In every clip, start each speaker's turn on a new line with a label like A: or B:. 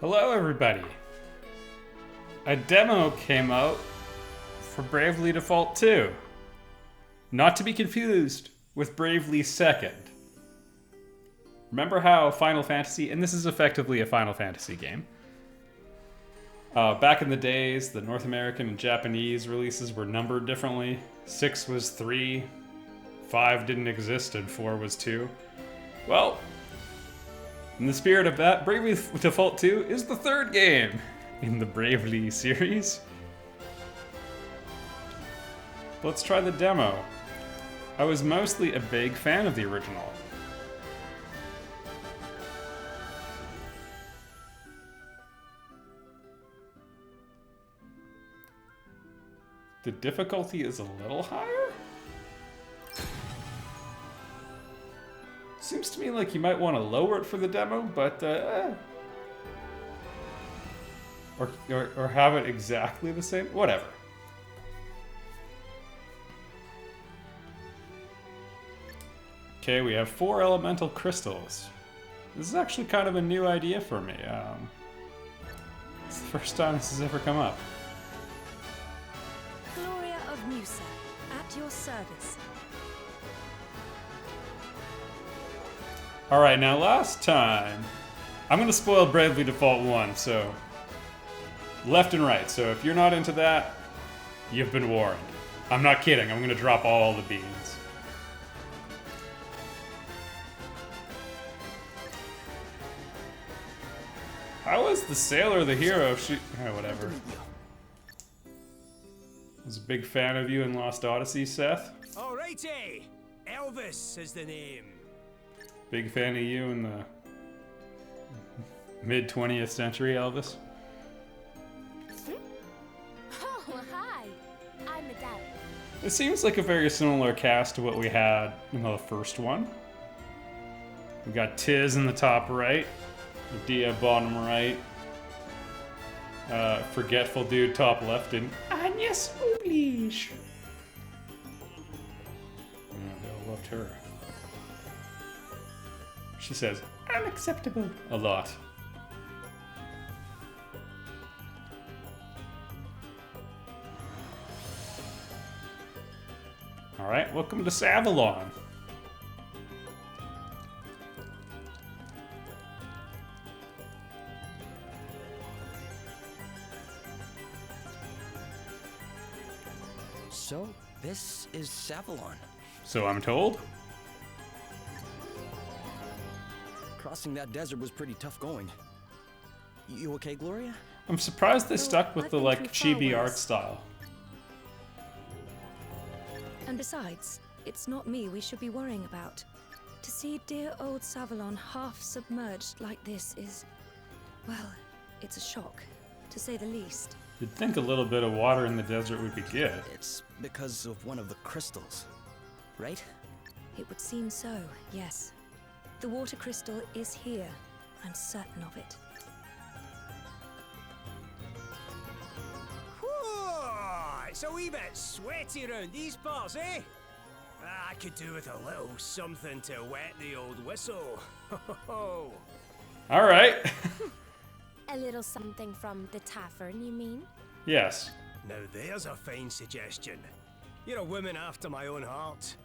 A: Hello, everybody. A demo came out for Bravely Default 2. Not to be confused with Bravely 2nd. Remember how Final Fantasy, and this is effectively a Final Fantasy game. Back in the days, the North American and Japanese releases were numbered differently. 6 was 3, 5 didn't exist, and 4 was 2. Well, in the spirit of that, Bravely Default 2 is the third game in the Bravely series. Let's try the demo. I was mostly a big fan of the original. The difficulty is a little higher? Seems to me like you might want to lower it for the demo, but or have it exactly the same. Whatever. Okay, we have 4 elemental crystals. This is actually kind of a new idea for me. It's the first time this has ever come up.
B: Gloria of Musa, at your service.
A: Alright, now last time, I'm going to spoil Bravely Default 1, so left and right. So if you're not into that, you've been warned. I'm not kidding, I'm going to drop all the beans. How is the sailor the hero? Whatever. I was a big fan of you in Lost Odyssey, Seth.
C: Alrighty, Elvis is the name.
A: Big fan of you in the mid-20th century, Elvis.
B: Oh, hi. I'm Adele.
A: It seems like a very similar cast to what we had in the first one. We got Tiz in the top right, Dia bottom right, Forgetful Dude top left, and Agnes Oblige. They all loved her. She says, unacceptable, a lot. Alright, welcome to Savalon.
C: So, this is Savalon.
A: So I'm told.
C: Crossing that desert was pretty tough going. You okay, Gloria?
A: I'm surprised they stuck with
B: I've
A: the
B: been
A: like
B: through far
A: chibi art
B: worse.
A: style.
B: And besides, it's not me we should be worrying about. To see dear old Savalon half submerged like this is, well, it's a shock, to say the least.
A: You'd think a little bit of water in the desert would be good.
C: It's because of one of the crystals, right?
B: It would seem so, yes. The water crystal is here. I'm certain of it.
D: Whoa, it's a wee bit sweaty round these parts, eh? I could do with a little something to wet the old whistle. Ho.
A: Alright.
E: A little something from the tavern, you mean?
A: Yes.
D: Now there's a fine suggestion. You're a woman after my own heart.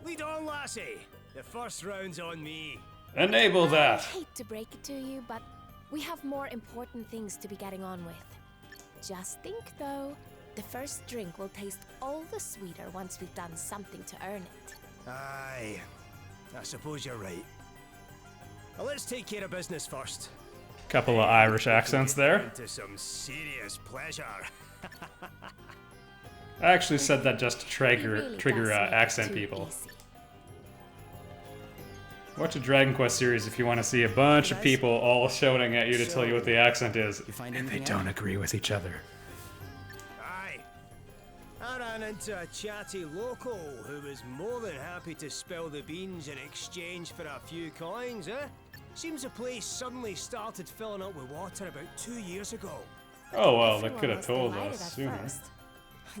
D: Lead on, lassie. The first round's on me.
A: Enable
E: I
A: that.
E: hate to break it to you, but we have more important things to be getting on with. Just think, though, the first drink will taste all the sweeter once we've done something to earn it.
D: Aye, I suppose you're right. Now let's take care of business first.
A: Couple of Irish accents there.
D: Into some serious pleasure.
A: I actually said that just to
E: It really
A: trigger
E: does make it
A: accent
E: too
A: people.
E: easy.
A: Watch a Dragon Quest series if you want to see a bunch of people all shouting at you to tell you what the accent is.
C: You find
A: And they
C: anything
A: don't
C: out?
A: agree with each other.
D: Aye. I ran into a chatty local who was more than happy to spill the beans in exchange for a few coins, eh? Seems the place suddenly started filling up with water about 2 years ago.
A: Oh well, they
E: Everyone
A: could have
E: was
A: told
E: delighted
A: us
E: at
A: sooner.
E: first.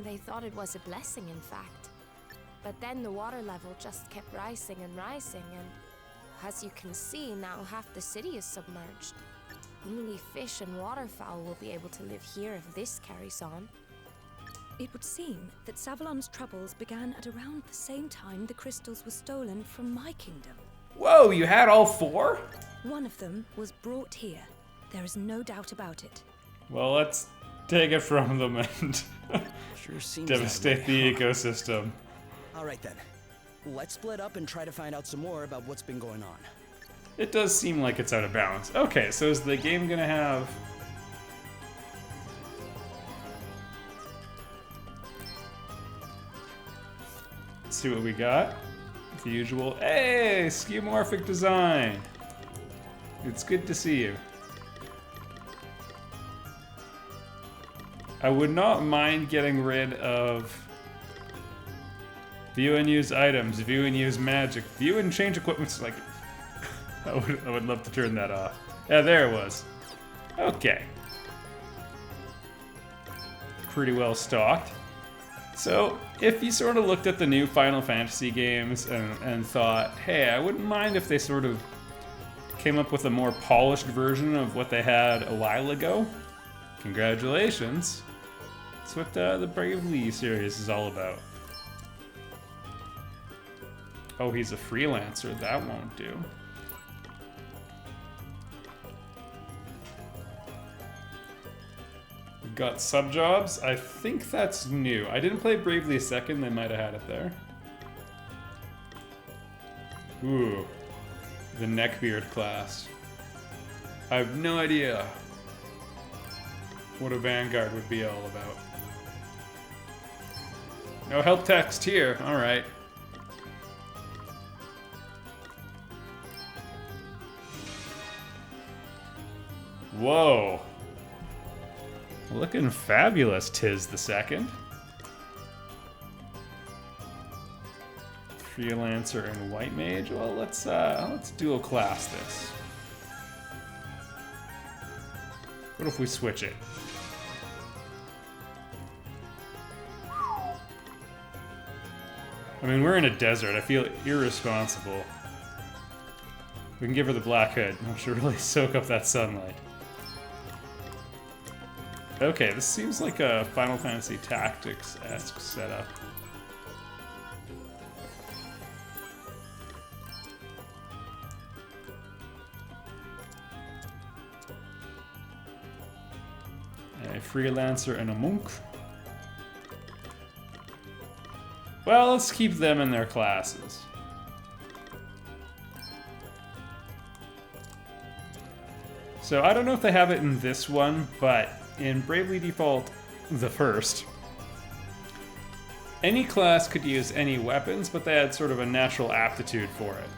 E: They thought it was a blessing, in fact. But then the water level just kept rising and rising, and as you can see, now half the city is submerged. Only fish and waterfowl will be able to live here if this carries on.
B: It would seem that Savalon's troubles began at around the same time the crystals were stolen from my kingdom.
A: Whoa, you had all 4?
B: One of them was brought here. There is no doubt about it.
A: Well, let's take it from them and
C: Sure seems
A: devastate
C: that way.
A: the ecosystem.
C: All right then. Let's split up and try to find out some more about what's been going on.
A: It does seem like it's out of balance. Okay, so is the game gonna have... Let's see what we got. The usual, hey, skeuomorphic design. It's good to see you. I would not mind getting rid of view and use items, view and use magic, view and change equipment. Like, I would love to turn that off. Yeah, there it was. Okay. Pretty well stocked. So, if you sort of looked at the new Final Fantasy games and thought, hey, I wouldn't mind if they sort of came up with a more polished version of what they had a while ago, congratulations. That's what the Bravely series is all about. Oh, he's a freelancer. That won't do. We've got subjobs. I think that's new. I didn't play Bravely Second. They might have had it there. Ooh. The Neckbeard class. I have no idea what a Vanguard would be all about. No help text here. All right. Whoa. Looking fabulous, Tis the Second. Freelancer and White Mage. Well, let's dual class this. What if we switch it? I mean, we're in a desert. I feel irresponsible. We can give her the black hood. She'll really soak up that sunlight. Okay, this seems like a Final Fantasy Tactics-esque setup. A freelancer and a monk. Well, let's keep them in their classes. So I don't know if they have it in this one, but in Bravely Default the first, any class could use any weapons, but they had sort of a natural aptitude for it.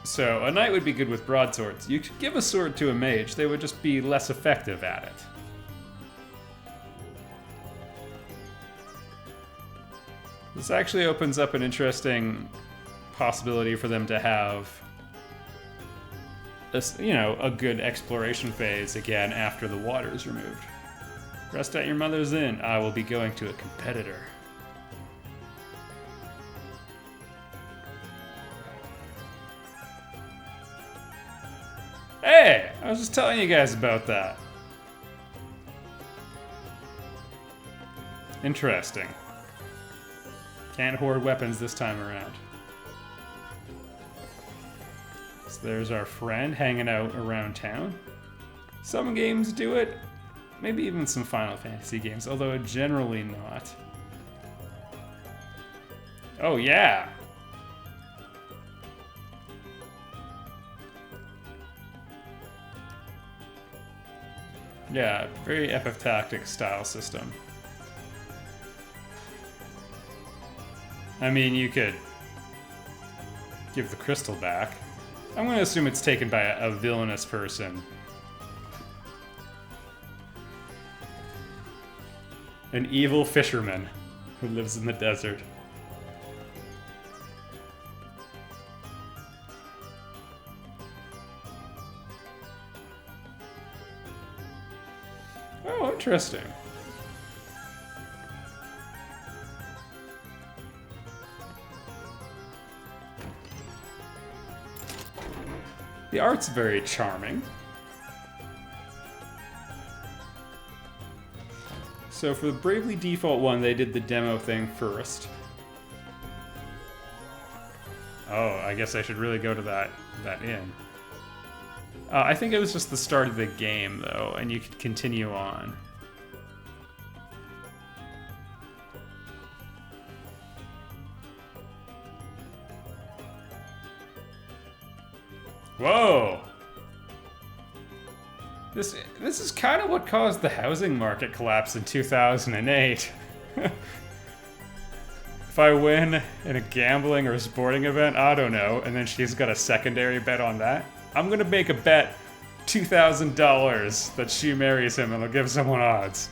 A: So a knight would be good with broadswords. You could give a sword to a mage, they would just be less effective at it. This actually opens up an interesting possibility for them to have a good exploration phase again after the water is removed. Rest at your mother's inn. I will be going to a competitor. Hey! I was just telling you guys about that. Interesting. Can't hoard weapons this time around. So there's our friend hanging out around town. Some games do it, maybe even some Final Fantasy games, although generally not. Oh yeah! Yeah, very FF Tactics style system. I mean, you could give the crystal back. I'm going to assume it's taken by a villainous person. An evil fisherman who lives in the desert. Oh, interesting. The art's very charming. So for the Bravely Default one, they did the demo thing first. Oh, I guess I should really go to that inn. I think it was just the start of the game, though, and you could continue on. Whoa! This is kind of what caused the housing market collapse in 2008. If I win in a gambling or sporting event, I don't know, and then she's got a secondary bet on that, I'm gonna make a bet $2,000 that she marries him and I'll give someone odds.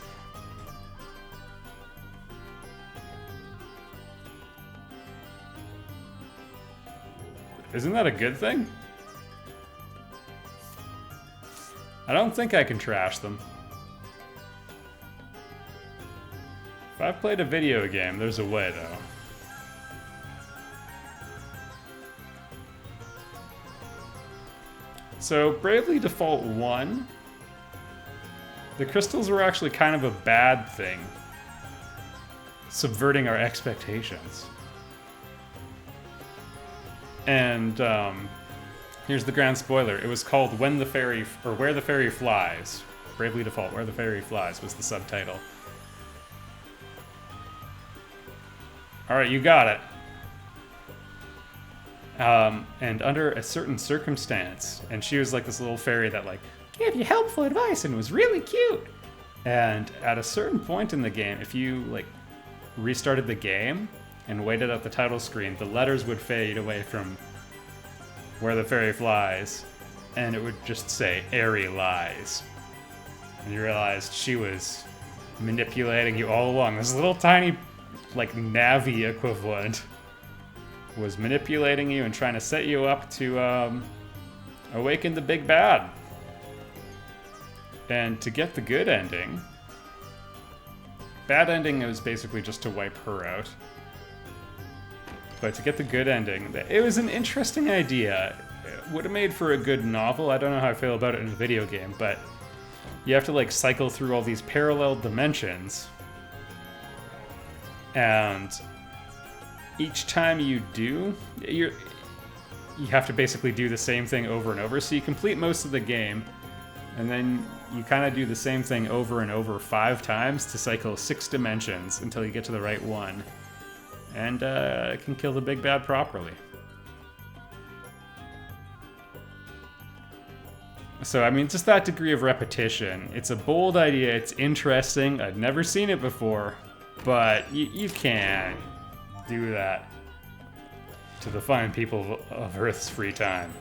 A: Isn't that a good thing? I don't think I can trash them. If I've played a video game, there's a way, though. So, Bravely Default 1, the crystals were actually kind of a bad thing, subverting our expectations. And, here's the grand spoiler. It was called Where the Fairy Flies. Bravely Default, Where the Fairy Flies was the subtitle. Alright, you got it. And under a certain circumstance, and she was like this little fairy that like gave you helpful advice and was really cute. And at a certain point in the game, if you like restarted the game and waited at the title screen, the letters would fade away from Where the Fairy Flies, and it would just say Airy Lies. And you realized she was manipulating you all along. This little tiny, like, Navi equivalent was manipulating you and trying to set you up to awaken the big bad. And to get the good ending, bad ending is basically just to wipe her out. But to get the good ending, it was an interesting idea. It would have made for a good novel. I don't know how I feel about it in a video game, but you have to like cycle through all these parallel dimensions. And each time you do, you have to basically do the same thing over and over. So you complete most of the game, and then you kind of do the same thing over and over 5 times to cycle 6 dimensions until you get to the right one. And can kill the big bad properly. So, I mean, just that degree of repetition. It's a bold idea, it's interesting, I've never seen it before, but you can't do that to the fine people of Earth's free time.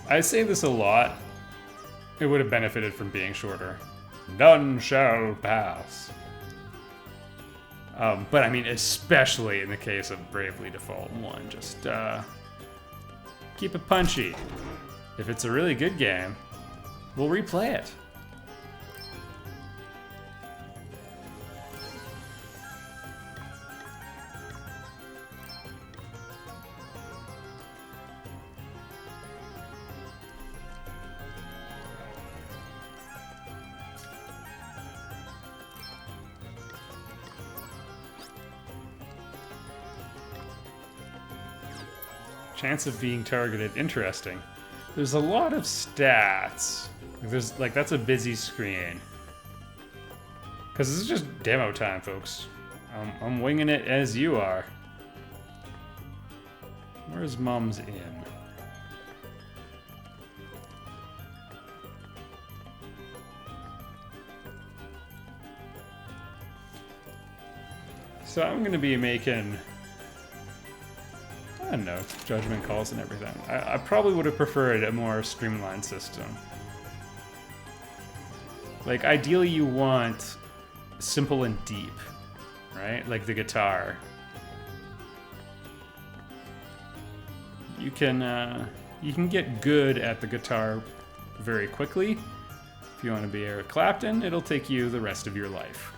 A: I say this a lot. It would have benefited from being shorter. None shall pass. But I mean, especially in the case of Bravely Default 1, just keep it punchy. If it's a really good game, we'll replay it. Chance of being targeted, interesting. There's a lot of stats. That's a busy screen. Because this is just demo time, folks. I'm winging it as you are. Where's Mom's Inn? So I'm going to be making, I don't know, judgment calls and everything. I probably would have preferred a more streamlined system. Like, ideally you want simple and deep, right? Like the guitar. You can get good at the guitar very quickly. If you want to be Eric Clapton, it'll take you the rest of your life.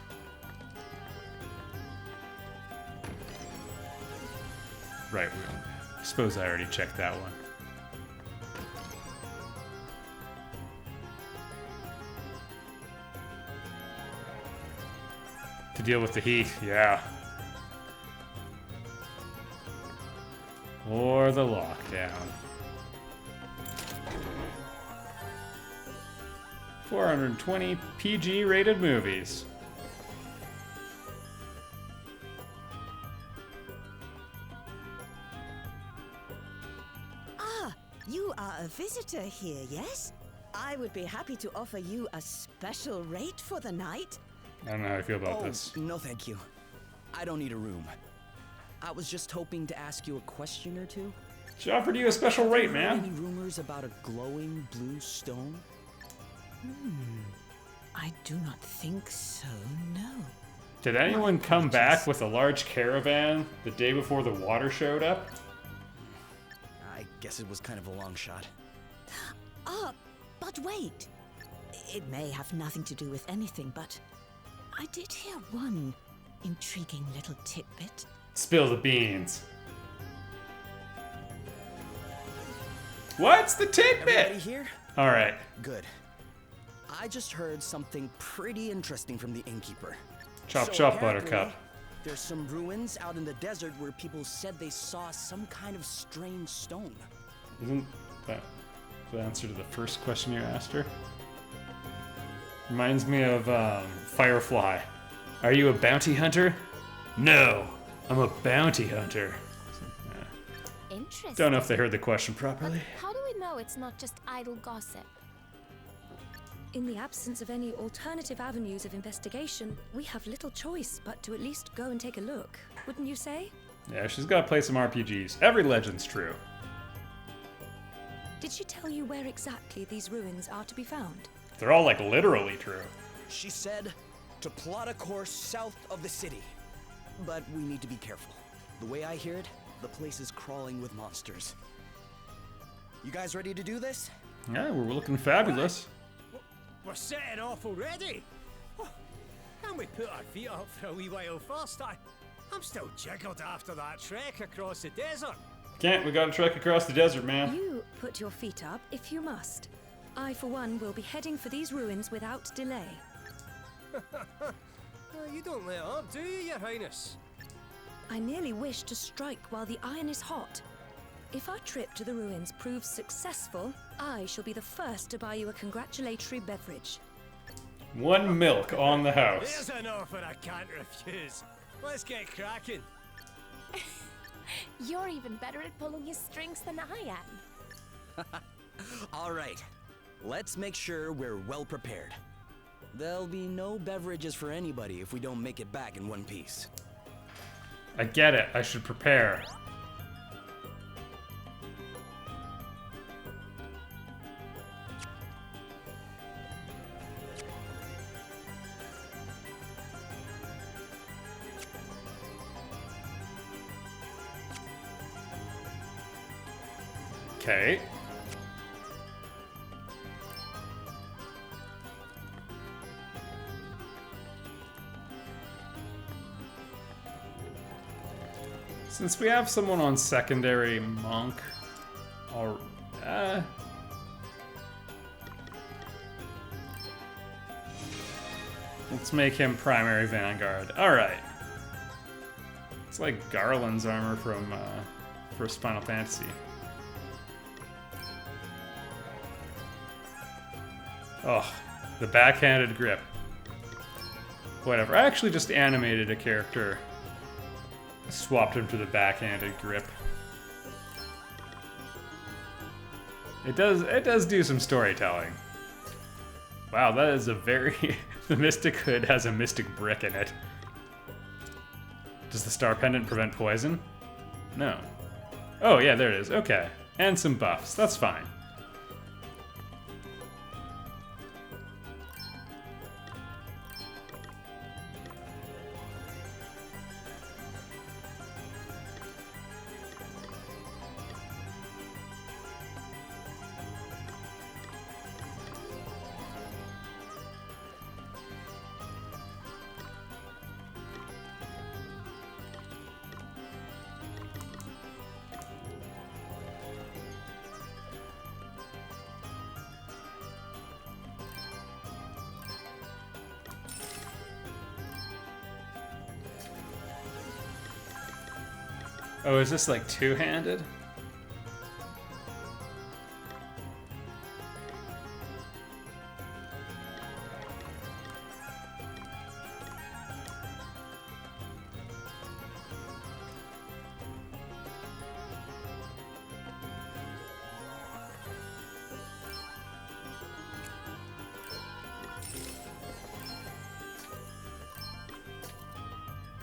A: Right wheel. Suppose I already checked that one. To deal with the heat, yeah. Or the lockdown. 420 PG rated movies.
F: Ah, you are a visitor here, yes? I would be happy to offer you a special rate for the night.
A: I don't know how I feel about
C: Oh,
A: this.
C: no thank you. I don't need a room. I was just hoping to ask you a question or two.
A: She offered you a special rate,
C: Heard any
A: man.
C: rumors about a glowing blue stone?
F: I do not think so, no.
A: Did anyone come back with a large caravan the day before the water showed up?
C: I guess it was kind of a long shot.
F: Ah, but wait. It may have nothing to do with anything, but I did hear one intriguing little tidbit.
A: Spill the beans. What's the
C: Everybody
A: tidbit?
C: here?
A: All right.
C: Good. I just heard something pretty interesting from the innkeeper.
A: Chop,
C: So
A: chop,
C: apparently,
A: Buttercup.
C: There's some ruins out in the desert where people said they saw some kind of strange stone.
A: Isn't that the answer to the first question you asked her? Reminds me of Firefly. Are you a bounty hunter? No, I'm a bounty hunter.
E: Interesting.
A: Don't know if they heard the question
E: But
A: properly.
E: how do we know it's not just idle gossip?
B: In the absence of any alternative avenues of investigation, we have little choice but to at least go and take a look, wouldn't you say?
A: Yeah, she's got to play some RPGs. Every legend's true.
B: Did she tell you where exactly these ruins are to be found?
A: They're all like literally true.
C: She said to plot a course south of the city. But we need to be careful. The way I hear it, the place is crawling with monsters. You guys ready to do this?
A: Yeah, we're looking fabulous.
D: We're setting off already? Oh, can we put our feet up for a wee while first? I'm still jiggled after that trek across the desert.
A: Can't, we gotta trek across the desert, man.
B: You put your feet up if you must. I, for one, will be heading for these ruins without delay.
D: You don't let up, do you, Your Highness?
B: I merely wish to strike while the iron is hot. If our trip to the ruins proves successful, I shall be the first to buy you a congratulatory beverage.
A: 1 milk on the house.
D: There's an offer I can't refuse. Let's get cracking.
E: You're even better at pulling his strings than I am.
C: All right. Let's make sure we're well prepared. There'll be no beverages for anybody if we don't make it back in one piece.
A: I get it, I should prepare. Okay. Since we have someone on secondary monk, or let's make him primary vanguard. All right. It's like Garland's armor from first Final Fantasy. Oh, the backhanded grip. Whatever. I actually just animated a character. Swapped him to the backhanded grip. It does do some storytelling. Wow, that is a very the Mystic Hood has a mystic brick in it. Does the star pendant prevent poison? No. Oh yeah, there it is. Okay. And some buffs. That's fine. Oh, is this like two-handed?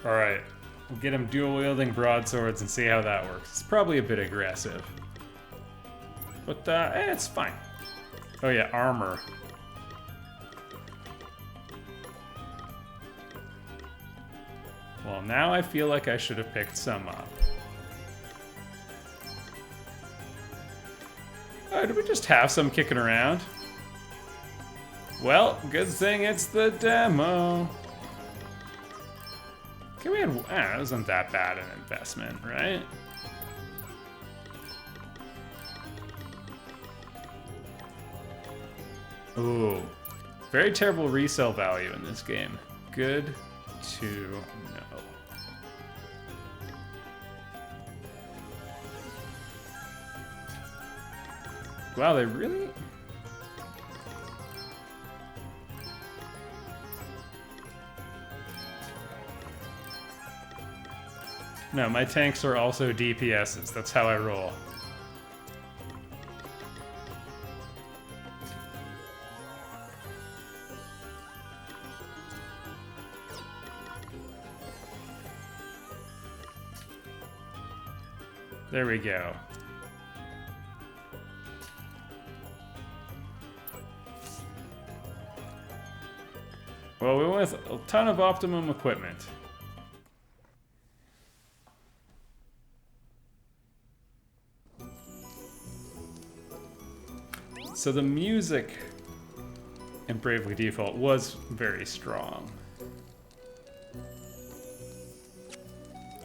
A: Alright, we'll get him dual-wielding broadswords and see how that works. It's probably a bit aggressive. But, it's fine. Oh yeah, armor. Well, now I feel like I should have picked some up. Oh, did we just have some kicking around? Well, good thing it's the demo. Okay, we had, that wasn't that bad an investment, right? Ooh, very terrible resale value in this game. Good to know. Wow, they really... No, my tanks are also DPSs. That's how I roll. There we go. Well, we went with a ton of optimum equipment. So the music in Bravely Default was very strong.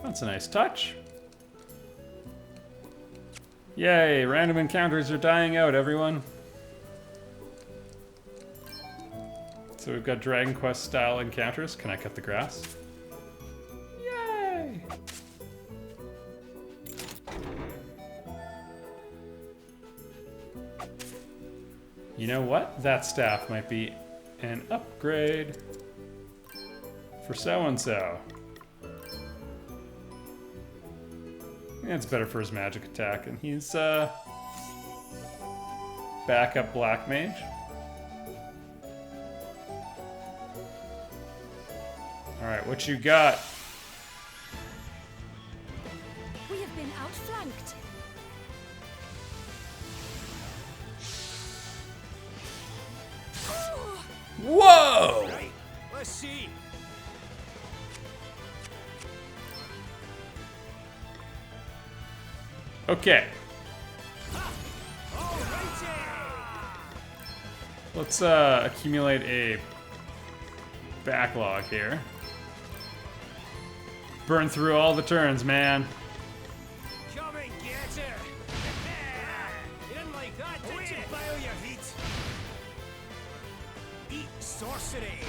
A: That's a nice touch. Yay, random encounters are dying out, everyone. So we've got Dragon Quest style encounters. Can I cut the grass? Yay! You know what? That staff might be an upgrade for so-and-so. Yeah, it's better for his magic attack, and he's backup black mage. Alright, what you got?
B: We have been outflanked.
A: Whoa!
D: Right, let's see.
A: Okay,
D: Alrighty.
A: let's accumulate a backlog here. Burn through all the turns, man.
D: Come and get her. You didn't like that, did you? File your heat. Eat sorcery.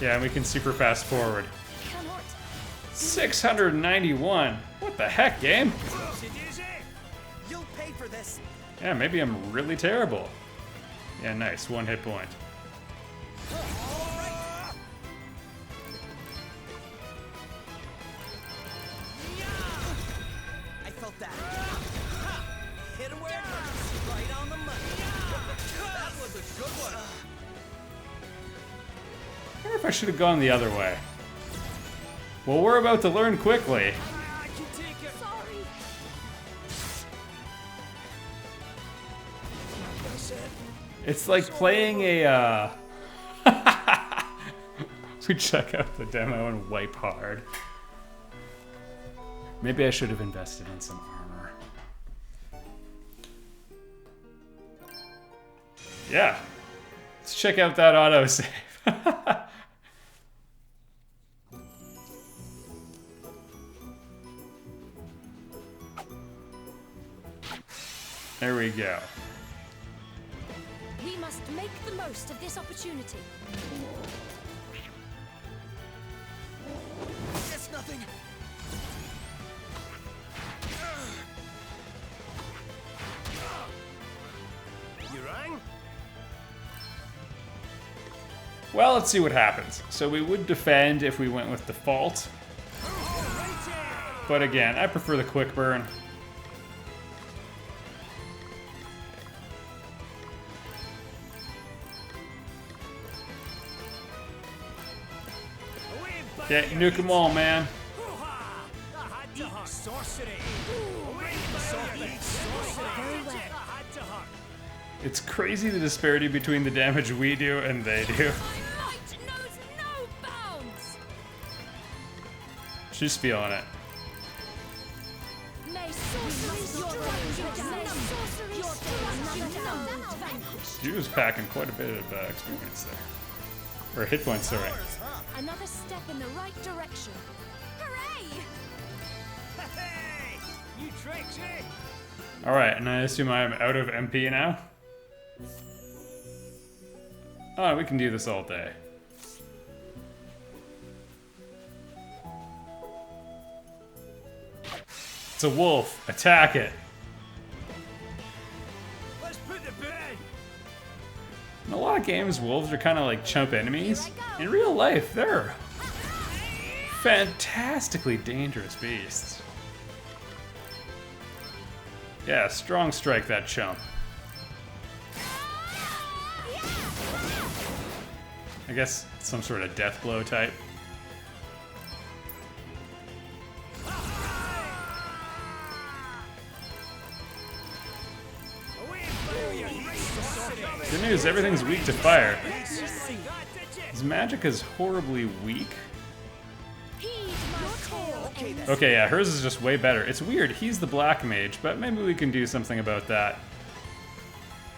A: Yeah, and we can super fast forward.
B: Cannot.
A: 691. What the heck, game?
D: Whoopsie-daisy.
C: You'll pay for this.
A: Yeah, maybe I'm really terrible. Yeah, nice. 1 hit point.
C: I felt that. Hit him where it hurts. Right on the money. That was a good one.
A: I wonder if I should have gone the other way. Well, we're about to learn quickly.
D: I can take it.
B: Sorry.
A: It's like playing a, we check out the demo and wipe hard. Maybe I should have invested in some armor. Yeah. Let's check out that autosave. There we go.
B: We must make the most of this opportunity.
C: It's nothing.
A: Well, let's see what happens. So we would defend if we went with default. But again, I prefer the quick burn. Yeah, nuke them all, man. It's crazy the disparity between the damage we do and they do. She's feeling it. She was packing quite a bit of experience there. Or hit points, sorry.
E: Another step in the right direction. Hooray!
D: Hey! New tricks, eh?
A: Alright, and I assume I'm out of MP now? Oh, we can do this all day. It's a wolf. Attack it.
D: Let's put the bed.
A: In a lot of games, wolves are kind of like chump enemies. In real life, they're fantastically dangerous beasts. Yeah, strong strike that chump. I guess some sort of death blow type. Good news, everything's weak to fire. His magic is horribly weak. Okay, yeah, hers is just way better. It's weird, he's the black mage, but maybe we can do something about that.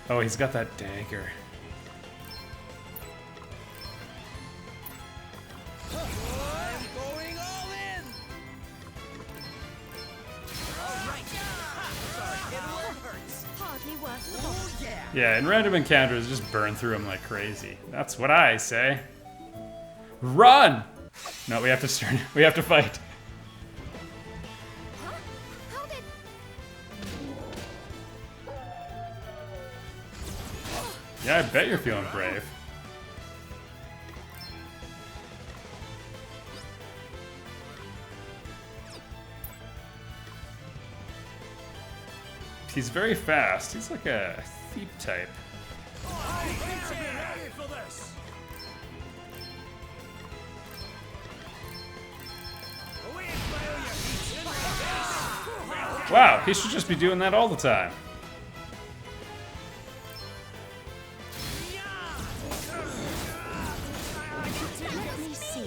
A: Oh, he's got that dagger. Yeah, in random encounters, just burn through them like crazy. That's what I say. Run! No, we have to start. We have to fight.
E: How did...
A: Yeah, I bet you're feeling brave. He's very fast. He's like a thief type. Wow, he should just be doing that all the time.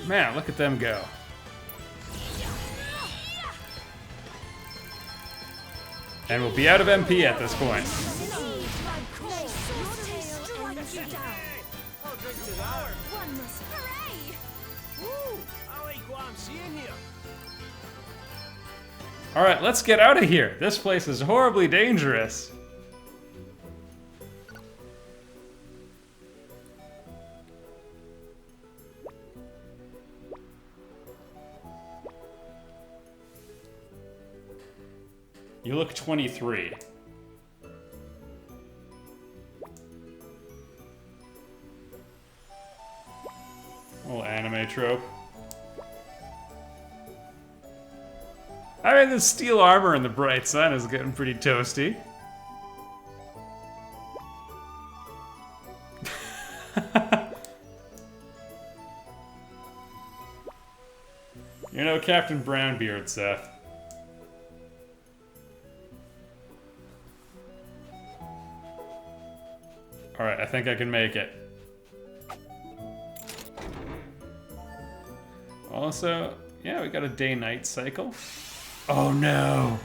A: Man, look at them go. And we'll be out of MP at this point. Alright, let's get out of here. This place is horribly dangerous. You look 23. Little anime trope. I mean, the steel armor in the bright sun is getting pretty toasty. You're no Captain Brownbeard, Seth. Alright, I think I can make it. Also, yeah, we got a day-night cycle. Oh no!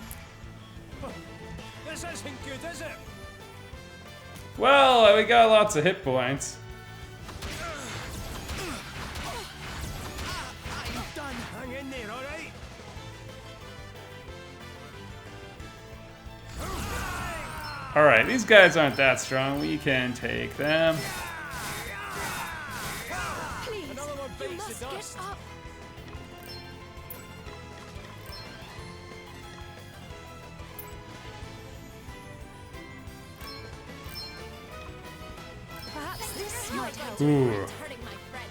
D: This isn't good, is it?
A: Well, we got lots of hit points.
D: I'm done. Hang in there, all right?
A: Alright, these guys aren't that strong. We can take them.
E: Please,
D: Another one
E: you
D: bites
E: must
D: the
E: get
D: dust.
E: up. Perhaps this might help.
A: Ooh.
E: Hurting my friends.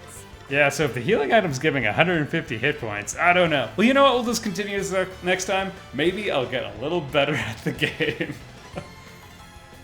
A: Yeah, so if the healing item's giving 150 hit points, I don't know. Well, you know what? We'll just continue this next time. Maybe I'll get a little better at the game.